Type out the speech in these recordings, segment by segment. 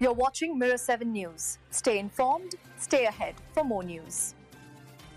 You're watching Mirror 7 News. Stay informed, stay ahead for more news.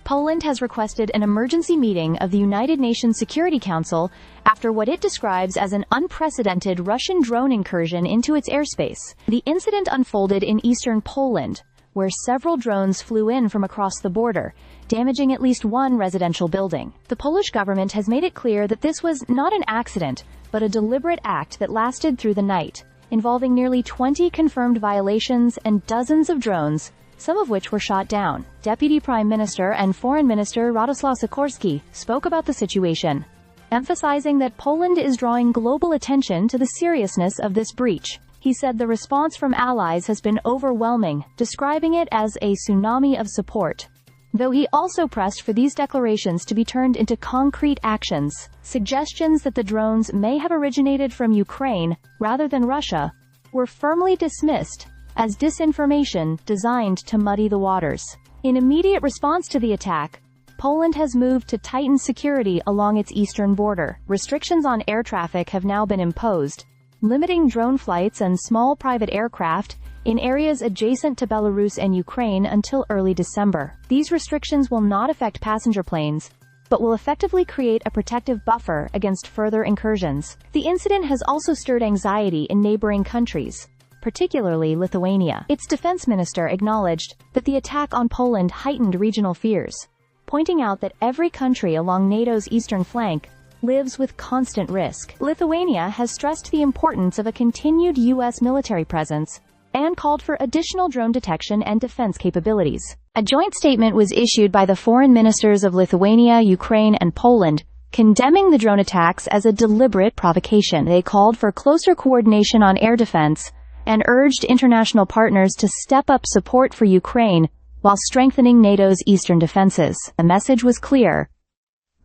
Poland has requested an emergency meeting of the United Nations Security Council after what it describes as an unprecedented Russian drone incursion into its airspace. The incident unfolded in eastern Poland, where several drones flew in from across the border, damaging at least one residential building. The Polish government has made it clear that this was not an accident, but a deliberate act that lasted through the night, involving nearly 20 confirmed violations and dozens of drones, some of which were shot down. Deputy Prime Minister and Foreign Minister Radosław Sikorski spoke about the situation, emphasizing that Poland is drawing global attention to the seriousness of this breach. He said the response from allies has been overwhelming, describing it as a tsunami of support. Though he also pressed for these declarations to be turned into concrete actions. Suggestions that the drones may have originated from Ukraine, rather than Russia, were firmly dismissed as disinformation designed to muddy the waters. In immediate response to the attack, Poland has moved to tighten security along its eastern border. Restrictions on air traffic have now been imposed, limiting drone flights and small private aircraft in areas adjacent to Belarus and Ukraine until early December. These restrictions will not affect passenger planes, but will effectively create a protective buffer against further incursions. The incident has also stirred anxiety in neighboring countries, particularly Lithuania. Its defense minister acknowledged that the attack on Poland heightened regional fears, pointing out that every country along NATO's eastern flank lives with constant risk. Lithuania has stressed the importance of a continued U.S. military presence and called for additional drone detection and defense capabilities. A joint statement was issued by the foreign ministers of Lithuania, Ukraine, and Poland, condemning the drone attacks as a deliberate provocation. They called for closer coordination on air defense and urged international partners to step up support for Ukraine while strengthening NATO's eastern defenses. The message was clear: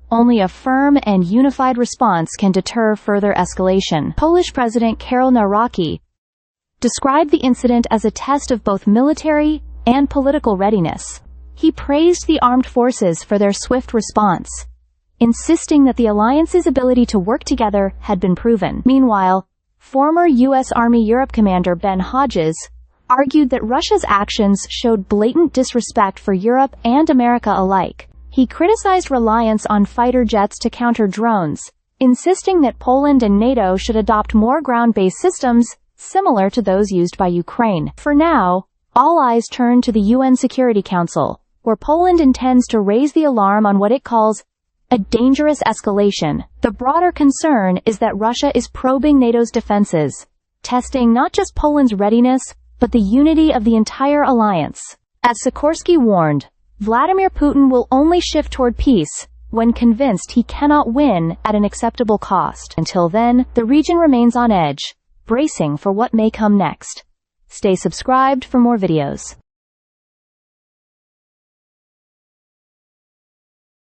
only a firm and unified response can deter further escalation. Polish President Karol Nawrocki described the incident as a test of both military and political readiness. He praised the armed forces for their swift response, insisting that the alliance's ability to work together had been proven. Meanwhile, former U.S. Army Europe Commander Ben Hodges argued that Russia's actions showed blatant disrespect for Europe and America alike. He criticized reliance on fighter jets to counter drones, insisting that Poland and NATO should adopt more ground-based systems similar to those used by Ukraine. For now, all eyes turn to the UN Security Council, where Poland intends to raise the alarm on what it calls a dangerous escalation. The broader concern is that Russia is probing NATO's defenses, testing not just Poland's readiness, but the unity of the entire alliance. As Sikorski warned, Vladimir Putin will only shift toward peace when convinced he cannot win at an acceptable cost. Until then, the region remains on edge, bracing for what may come next. Stay subscribed for more videos.